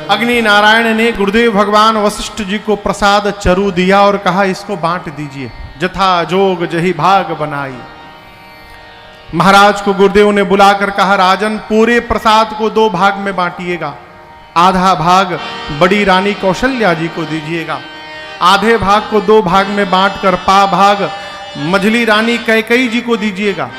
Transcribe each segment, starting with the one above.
अग्नि नारायण ने गुरुदेव भगवान वशिष्ठ जी को प्रसाद चरु दिया और कहा इसको बांट दीजिए, जथा जोग जही भाग बनाई। महाराज को गुरुदेव ने बुलाकर कहा राजन पूरे प्रसाद को 2 भाग में बांटिएगा, आधा भाग बड़ी रानी कौशल्या जी को दीजिएगा, आधे भाग को 2 भाग में बांटकर पा भाग मझली रानी कैकेयी जी को दीजिएगा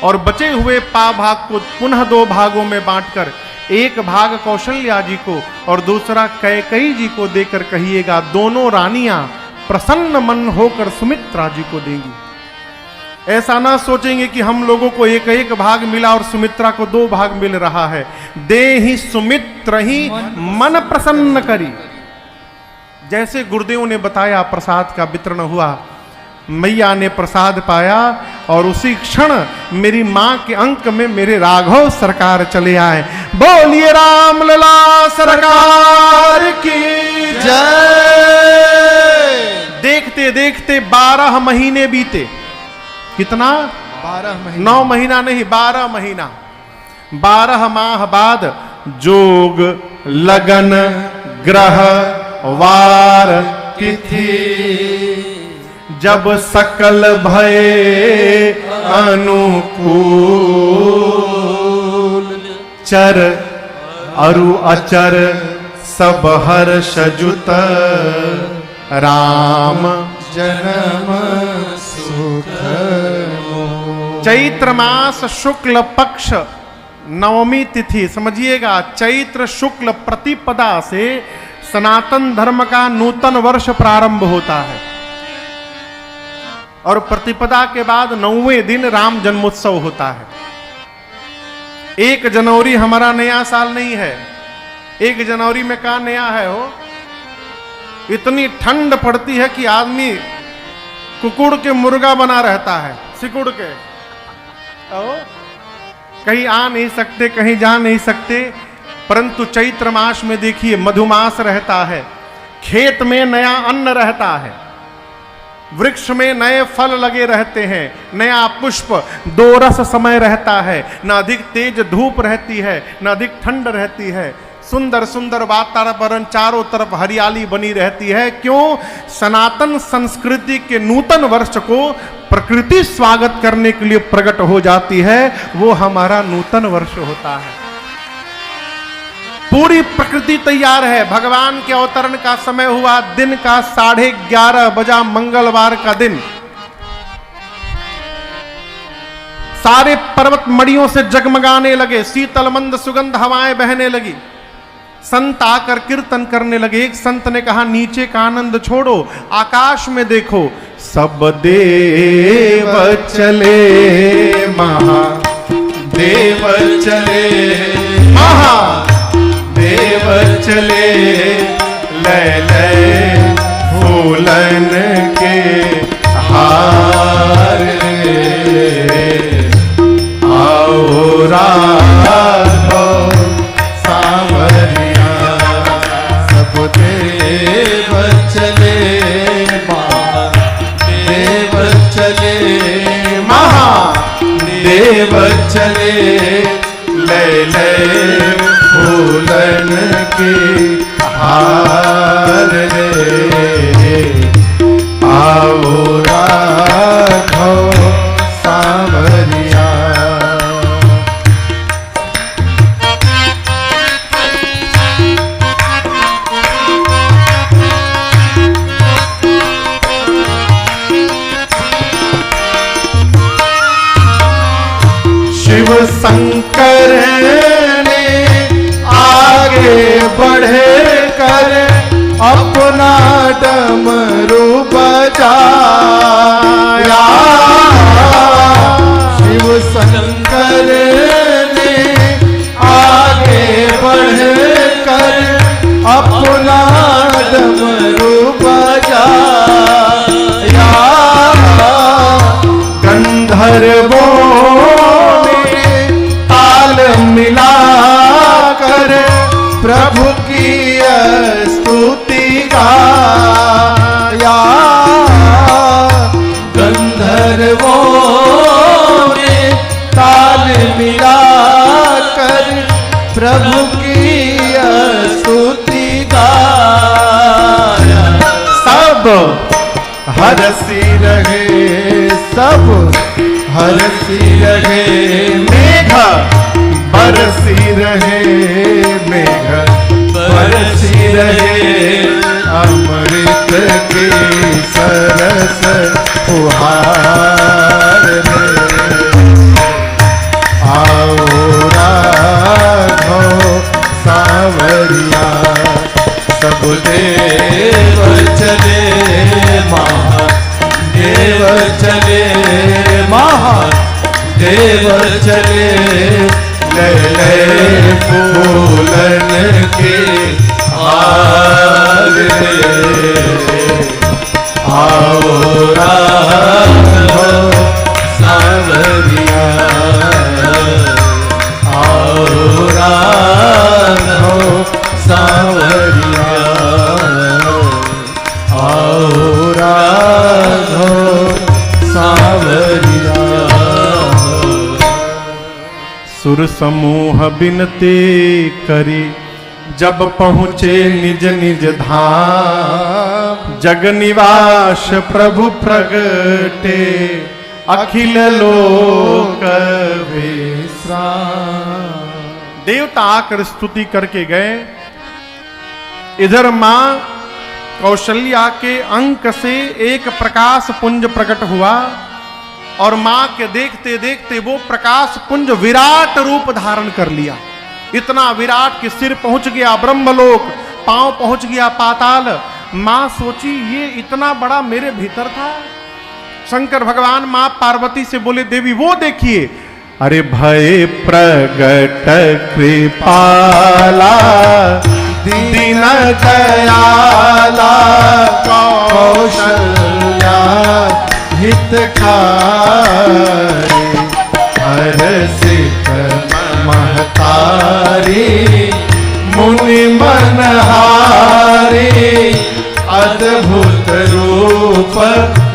और बचे हुए पा भाग को पुनः 2 भागों में बांटकर एक भाग कौशल्या जी को और दूसरा कैकेयी जी को देकर कहिएगा दोनों रानियां प्रसन्न मन होकर सुमित्रा जी को देंगी। ऐसा ना सोचेंगे कि हम लोगों को एक एक भाग मिला और सुमित्रा को 2 भाग मिल रहा है। दे ही सुमित्र ही मन प्रसन्न करी। जैसे गुरुदेव ने बताया प्रसाद का वितरण हुआ, मैया ने प्रसाद पाया और उसी क्षण मेरी मां के अंक में मेरे राघव सरकार चले आए। बोलिए राम लला सरकार की जय। देखते देखते 12 महीने बीते। कितना? 12 महीने। 9 महीना नहीं, 12 महीना। 12 माह बाद जोग लगन ग्रह वार तिथि जब सकल भये अनुकूल चर अरु अचर सब हर्ष जुत राम जन्म सुख। चैत्र मास शुक्ल पक्ष नवमी तिथि, समझिएगा चैत्र शुक्ल प्रतिपदा से सनातन धर्म का नूतन वर्ष प्रारंभ होता है और प्रतिपदा के बाद 9वें दिन राम जन्मोत्सव होता है। 1 जनवरी हमारा नया साल नहीं है। 1 जनवरी में क्या नया है हो? इतनी ठंड पड़ती है कि आदमी कुकुड़ के मुर्गा बना रहता है, सिकुड़ के। कहीं आ नहीं सकते, कहीं जा नहीं सकते। परंतु चैत्र मास में देखिए मधुमास रहता है, खेत में नया अन्न रहता है, वृक्ष में नए फल लगे रहते हैं, नया पुष्प, 2 रस समय रहता है, न अधिक तेज धूप रहती है न अधिक ठंड रहती है। सुंदर सुंदर वातावरण, चारों तरफ हरियाली बनी रहती है। क्यों? सनातन संस्कृति के नूतन वर्ष को प्रकृति स्वागत करने के लिए प्रकट हो जाती है। वो हमारा नूतन वर्ष होता है। पूरी प्रकृति तैयार है। भगवान के अवतरण का समय हुआ, दिन का 11:30 बजा, मंगलवार का दिन। सारे पर्वत मड़ियों से जगमगाने लगे, शीतल मंद सुगंध हवाएं बहने लगी। संत आकर कीर्तन करने लगे। एक संत ने कहा नीचे का आनंद छोड़ो, आकाश में देखो। सब देव चले महादेव चले, महादेव चले, लय लय फूलन के हार आओ राघो सांवरिया। सब देव चले महादेव चले, महादेव चले, लय लय फूलन के हार आओ राघो सांवरिया। शिव शंकर ने आगे बढ़े कर अपना डमरू बजाया। शिव शंकर ने आगे बढ़े कर अपना डमरू बजाया। गंधर्वों मिला कर प्रभु की स्तुति गाया। गंधर्वों ने ताल मिला कर प्रभु की स्तुति हरसी रहे सब हरसी रहे मेघ बरसी रहे मेघ बरसी रहे अमृत के सरस फुहार रे आओ राघव सावरिया सब देव चले महादेव चले महादेव चले ले ले फूलन के हार रे आओ राघव सावरिया आओ राघव सावरिया आओ राघव सावरिया। सुर समूह बिनती करी जब पहुँचे निज निज धाम, जग निवास प्रभु प्रगटे अखिल लोक विश्राम। देवता आकर स्तुति करके गए। इधर मां कौशल्या के अंक से एक प्रकाश पुंज प्रकट हुआ और मां के देखते देखते वो प्रकाश पुंज विराट रूप धारण कर लिया। इतना विराट कि सिर पहुंच गया ब्रह्मलोक, पांव पहुंच गया पाताल। मां सोची ये इतना बड़ा मेरे भीतर था। शंकर भगवान मां पार्वती से बोले देवी वो देखिए। अरे भय प्रगट कृपाला दीन दयाला कौशल्या हितकारी हरसित महतारी मुनि मनहारी अद्भुत रूप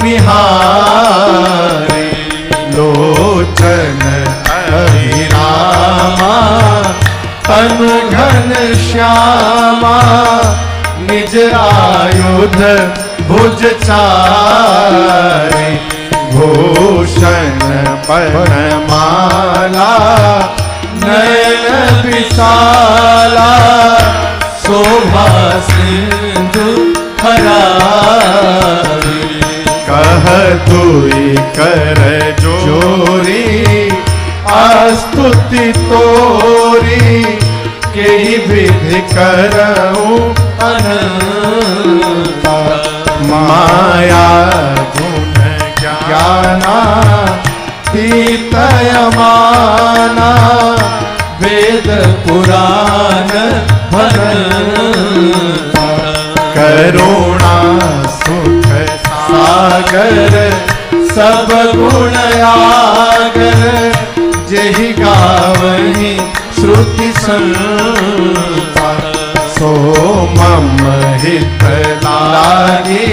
निहारी लोचन अभिरामा तनु घन श्यामा निज आयुध भुज चारे भूषण बनमाला नयन विशाला शोभा सिंधु हरारी कह दुई कर जोरी स्तुति तोरी के विधि करऊं अनंता माया गुण ज्ञाना तीतयमाना वेद पुराण भरता करुणा सुख सागर सब गुण आगर जेहि गावहि श्रुति संता सो मम हित लागी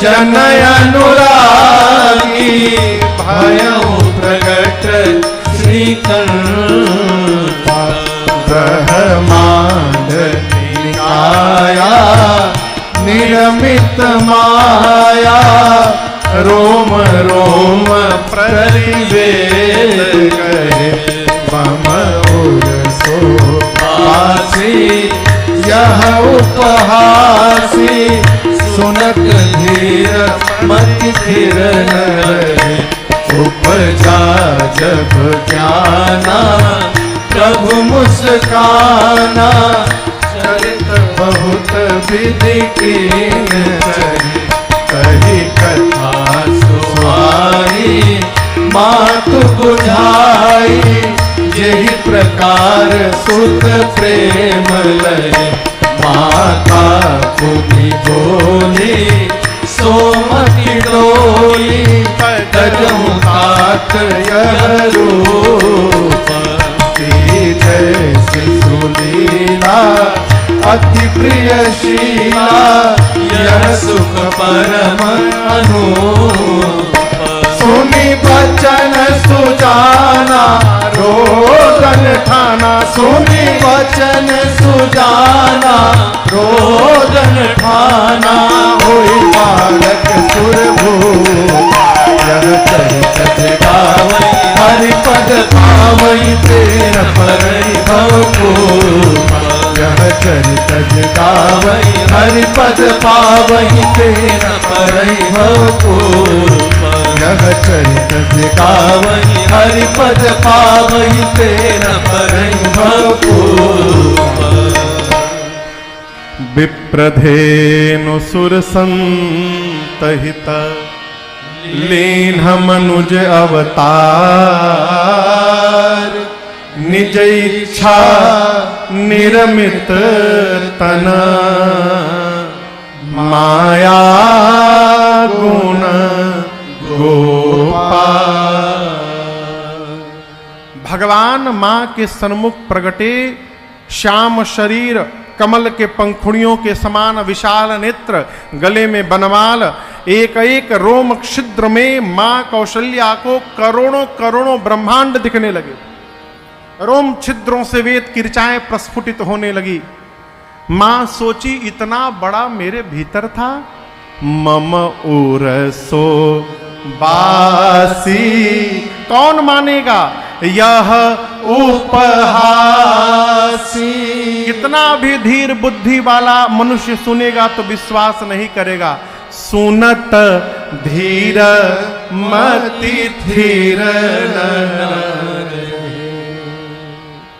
जन अनुरागी भयउ प्रगट श्रीकंता ब्रह्मांड निकाया निरमित माया रोम रोम प्रतिवेद कहे मम उर सोहासी यह उपहासी सुनक धीर मति स्थिर न रहे उपजा जब ज्ञाना प्रभु मुस्काना चरित बहुत विधि कीन कही कथा सुहाई मातु बुझाई यही प्रकार सुत प्रेम लय माता भूमि बोली सोमति डोली तजहु तात यह रूप जैसी सुलीला अति प्रियशीला यह सुख परम अनूप सुनि बचन सुजाना रोदन ठाना सुनि वचन सुजाना रोदन ठाना होई बालक सुरभूत यह चरित गावई हरि पद पावई तेन परई भवपूत यह चरित गावई हरि पद पावई तेन परई भवपूत यह चरित गावई हरि पद पावई तेन परई भवपूत विप्रधेनु सुरसंतहित लीन मनुज अवतार निज इच्छा निरमित तन माया गुण गोपाल। भगवान मां के सन्मुख प्रगटे, श्याम शरीर, कमल के पंखुड़ियों के समान विशाल नेत्र, गले में बनमाल, एक एक रोम छिद्र में मां कौशल्या को करोड़ों करोड़ों ब्रह्मांड दिखने लगे। रोम छिद्रों से वेद की ऋचाएं प्रस्फुटित होने लगी। मां सोची इतना बड़ा मेरे भीतर था। मम उरसो बासी कौन मानेगा यह उपहासी। कितना भी धीर बुद्धि वाला मनुष्य सुनेगा तो विश्वास नहीं करेगा। सुनत धीर मति धीर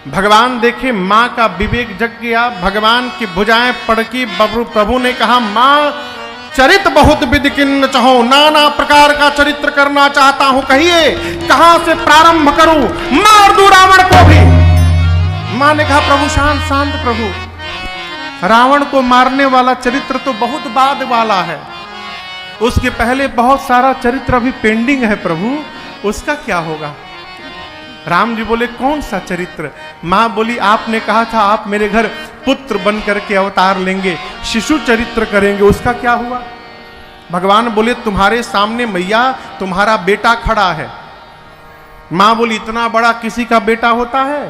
भगवान देखे मां का विवेक जग गया। भगवान की भुजाएं पड़की। प्रभु ने कहा मां चरित बहुत विधि किन्न चाहो, नाना प्रकार का चरित्र करना चाहता हूं, कहिए कहां से प्रारंभ करूं, मार दूं रावण को भी। मां ने कहा प्रभु शांत शांत प्रभु, रावण को मारने वाला चरित्र तो बहुत बाद वाला है, उसके पहले बहुत सारा चरित्र अभी पेंडिंग है प्रभु, उसका क्या होगा। राम जी बोले कौन सा चरित्र। मां बोली आपने कहा था आप मेरे घर पुत्र बन करके अवतार लेंगे, शिशु चरित्र करेंगे, उसका क्या हुआ। भगवान बोले तुम्हारे सामने मैया तुम्हारा बेटा खड़ा है। मां बोली इतना बड़ा किसी का बेटा होता है,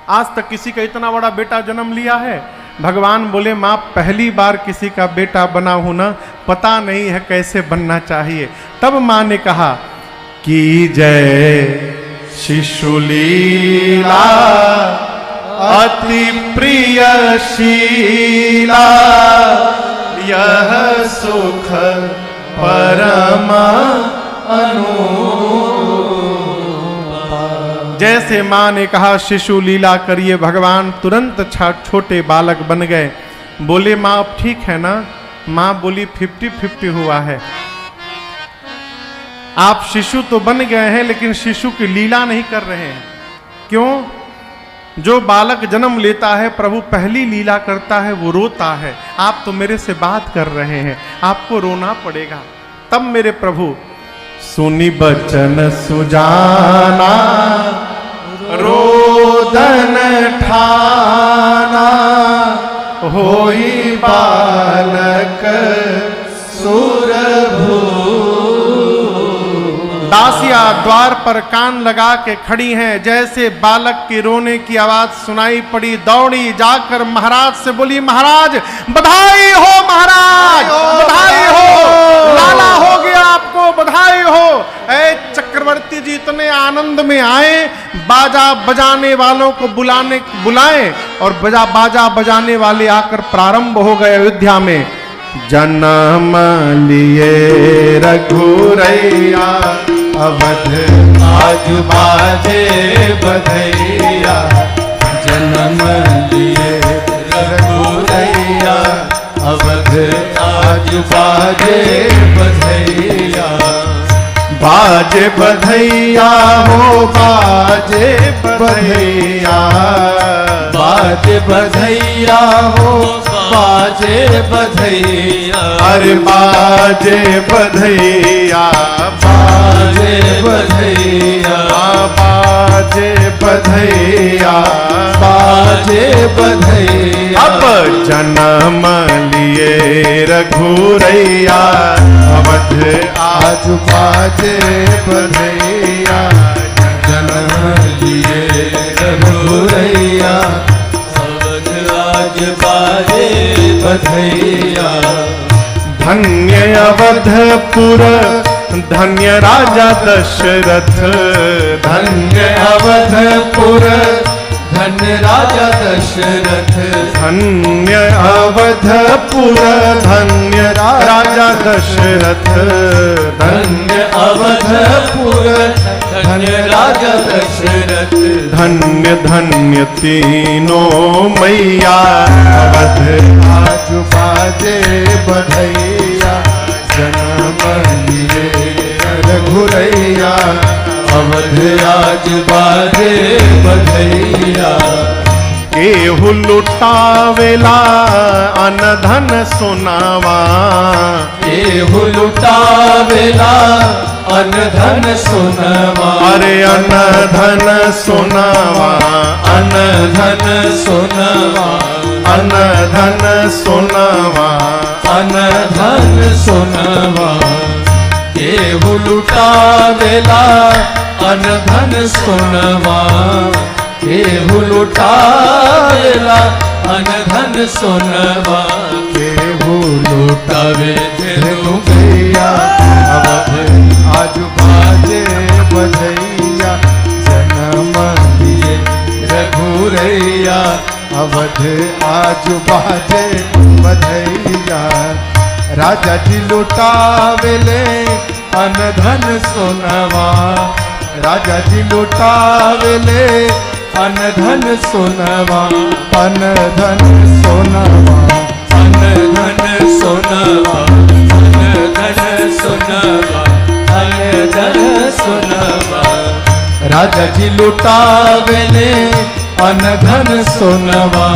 आज तक किसी का इतना बड़ा बेटा जन्म लिया है। भगवान बोले मां पहली बार किसी का बेटा बना हूं ना, पता नहीं है कैसे बनना चाहिए। तब मां ने कहा कि जय शिशुलीला अति प्रियशीला यह सुख परम अनुपा। जैसे मां ने कहा शिशु लीला करिए, भगवान तुरंत छोटे बालक बन गए। बोले मां अब ठीक है ना। मां बोली 50-50 हुआ है, आप शिशु तो बन गए हैं लेकिन शिशु की लीला नहीं कर रहे हैं। क्यों। जो बालक जन्म लेता है प्रभु पहली लीला करता है वो रोता है। आप तो मेरे से बात कर रहे हैं, आपको रोना पड़ेगा। तब मेरे प्रभु सुनी बचन सुजाना रोदन ठाना होई बालक सुरभू। दासिया द्वार पर कान लगा के खड़ी हैं। जैसे बालक के रोने की आवाज सुनाई पड़ी, दौड़ी जाकर महाराज से बोली महाराज बधाई हो, महाराज बधाई हो, लाला हो गया आपको, बधाई हो। ऐ चक्रवर्ती जी इतने आनंद में आए, बाजा बजाने वालों को बुलाएं और बाजा बजाने वाले आकर प्रारंभ हो गए अयोध्या में। जन्म लिए रघुरैया अवध आज बाजे बधैया। जन्म लिए रघुरैया अवध आज बाजे बधैया। बाजे बधैया हो बाजे बधैया, बाजे बधैया हो बाजे बधैया। अरे बाजे बधैया बाजे बधैया, बाजे बधैया बाजे बधैया। अब जन्म लिए रघुरैया अवध आज बाजे बधैया। जन्म लिए रघुरैया अवध आज बाजे बधैया। धन्य अवधपुर धन्य राजा दशरथ, धन्य अवधपुर धन्य राजा दशरथ। धन्य अवधपुर धन्य राजा दशरथ, धन्य अवधपुर धन्य राजा दशरथ। धन्य धन्य तीनों मैया अवध आज बाजे बधैया, जन्म लिए रघुरैया। अवध आज बाजे बधैया। केहू लुटावेला अनधन सोनावा, केहू लुटावेला अनधन सोनवा। अरे अनधन सोनावा, अनधन सोनवा। अनधन सोनावा, अनधन सोनवा। केहू लुटावेला अनधन सोनवा। केहू लुटावेला अनधन सोनवा। केहू लुटावे धेनु गैया, अवध आज बाजे बधैया। जन्म लिए रघुरैया, अवध आज बाजे बधैया। राजा जी लुटावेले अनधन सोनवा। राजा जी लुटावेले अनधन सोनवा। अनधन सोनवा। अनधन सोनवा। अनधन सोनवा। अनधन सोनवा। राजा जी लुटावेले अनधन सोनवा।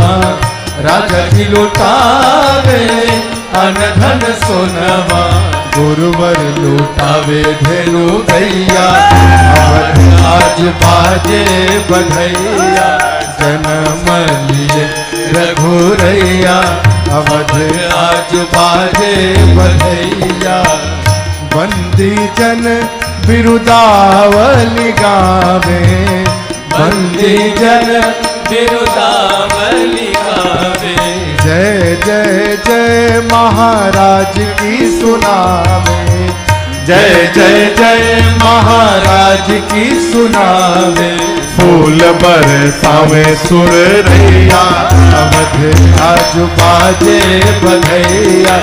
राजा जी लुटावे अनधन सोनवा। गुरुवर लुटावे धेनु गैया, अवध आज बाजे बधैया। जन्म लिए रघुरैया, अवध आज बाजे बधैया। बंदी जन बिरुदावली गावे। बंदी जन बिरुदावली गावे। जय जय जय महाराज की सुनावे। जय जय जय महाराज की सुनावे। फूल बरसावे सुर रैया, अवध आज बाजे बधैया।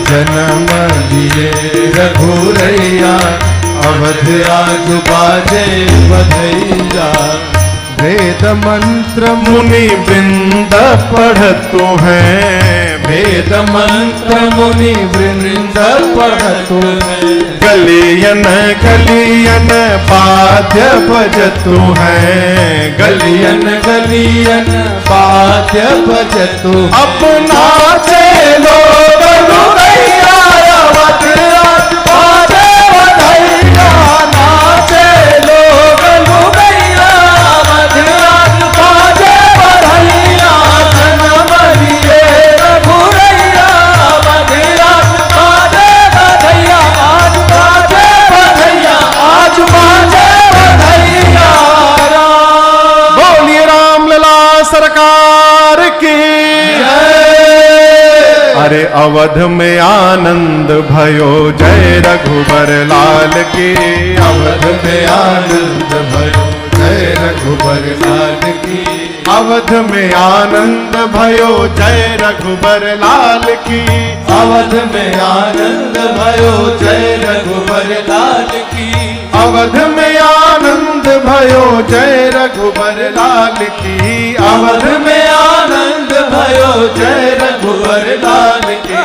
जन्म लिए रघुरैया, अवध आज बाजे बधैया। वेद मंत्र मुनि वृंद पढ़तु हैं, वेद मंत्र मुनि वृंद पढ़तु हैं। गलियन गलियन पाद्य बजतु हैं। गलियन गलियन पाद्य बजतु। अपना चलो बधैया, अवध आज बाजे बधैया। नाचे लोग लुगैया, अवध आज बाजे बधैया। जन्म लिए रघुरैया, अवध आज बाजे बधैया। आज बाजे बधैया, आज बाजे बधैया। बोलिए रामलला सरकार की। अरे अवध में आनंद भयो, जय रघुबर लाल की। अवध में आनंद भयो, जय रघुबर लाल की। अवध में आनंद भयो, जय रघुबर लाल की। अवध में आनंद भयो, जय रघुबर लाल की। अवध में आनंद भयो, जय रघुबर लाल की। अवध में आनंद भयो, जय रघुबर लाल की।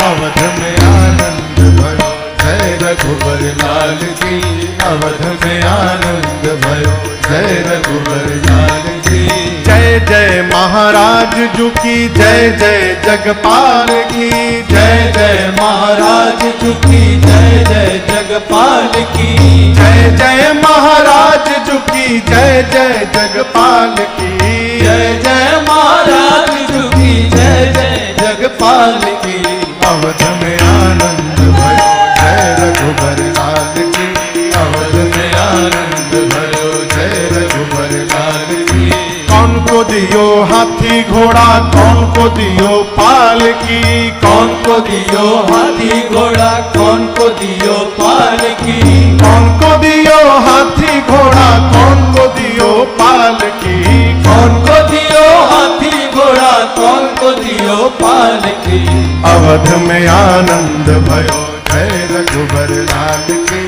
अवध में आनंद भयो, जय रघुबर लाल की। अवध में आनंद भयो, जय रघुबर लाल की। जय जय महाराज जू की, जय जय जगपाल की। जय जय महाराज चुकी, जय जय जगपाल की। जय जय महाराज जू की, जय जय जगपाल की। जय जय महाराज चुकी, जय जय जगपाल की। अवध में आनंद भयो, जय रघुबर लाल की। अवध में आनंद भयो, जय रघुबर लाल की। कौन को दियो हाथी घोड़ा, कौन को दियो पालकी, कौन को दियो हाथी घोड़ा, कौन को दियो पालकी, कौन को दियो हाथी घोड़ा, कौन को दियो पालकी, कौन को दियो हाथी घोड़ा, कौन को दियो पालकी। अवध में आनंद भयो जय रघुबर लाल की,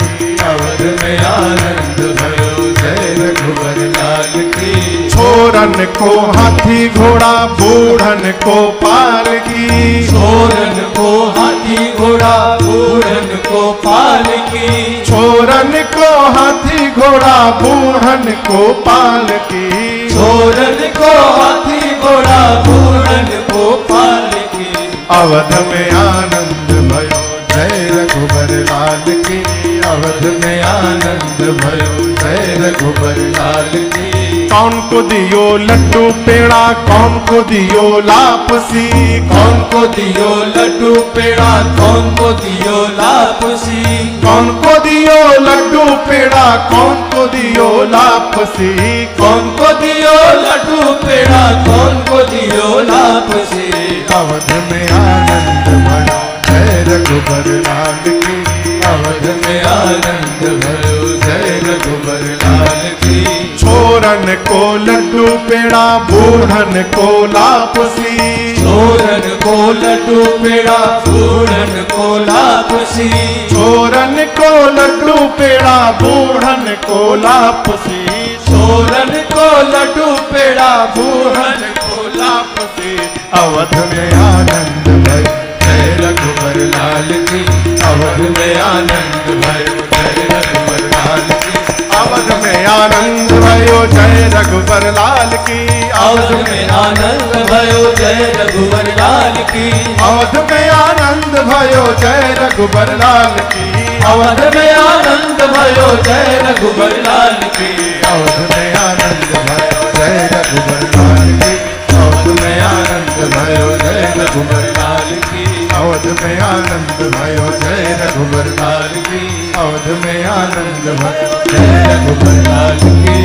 अवध में आनंद भयो जय रघुबर लाल की। छोरन को हाथी घोड़ा, बूढ़न को पालकी, छोरन को हाथी घोड़ा, बूढ़न को पालकी, छोरन को हाथी घोड़ा, बूढ़न को पालकी, छोरन को हाथी घोड़ा, बूढ़न को पालकी। अवध में आनंद भयो जय रघुबर लाल की, अवध में आनंद भयो जय रघुबर लाल की। कौन को दियो लड्डू पेड़ा, कौन को दियो लापसी, कौन को दियो लड्डू पेड़ा, कौन को दियो लापसी, कौन को दियो लड्डू पेड़ा, कौन को दियो लापसी, कौन को दियो लड्डू पेड़ा, कौन को दियो लापसी। अवध में आनंद भयो जय रघुबर लाल की, अवध में आनंद भयो जय रघुबर लाल की। छोरन को लड्डू पेड़ा, बूढ़न को लापसी, छोरन को लड्डू पेड़ा, बूढ़न को लापसी, छोरन को लड्डू पेड़ा, बूढ़न को लापसी, छोरन को लड्डू पेड़ा, बूढ़न को लापसी। अवध में आनंद भयो जय रघुबर लाल की, अवध में आनंद भयो जय रघुबर लाल की, अवध में आनंद भयो जय रघुबर लाल की, अवध में आनंद भयो जय रघुबर लाल की, अवध में आनंद भयो जय रघुबर लाल की, अवध में आनंद भयो जय रघुबर लाल की, अवध में आनंद भयो जय रघुबर लाल की, अवध में आनंद भयो जय रघुबर लाल की, अवध में आनंद भयो जय रघुबर लाल की, अवध में आनंद भयो। जय रघुबर लाल की।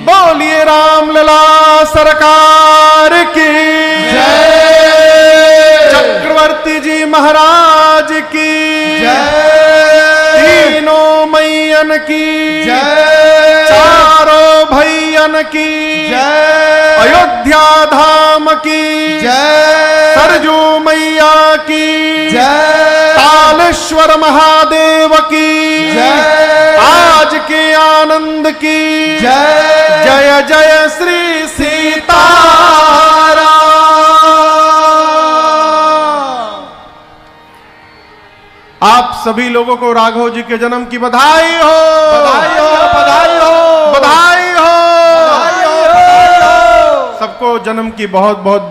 बोलिए राम लला सरकार की जय। चक्रवर्ती जी महाराज की जय। तीनों मैयन की जय। चारों भैयन की जय। अयोध्या धाम की जय। सरजू मैया की जय। तालेश्वर महादेव की जय। आज के आनंद की जय। जय जय श्री सीताराम। आप सभी लोगों को राघव जी के जन्म की बधाई हो, बधाई हो, बधाई हो, बधाई हो, बधाई हो। सबको जन्म की बहुत बहुत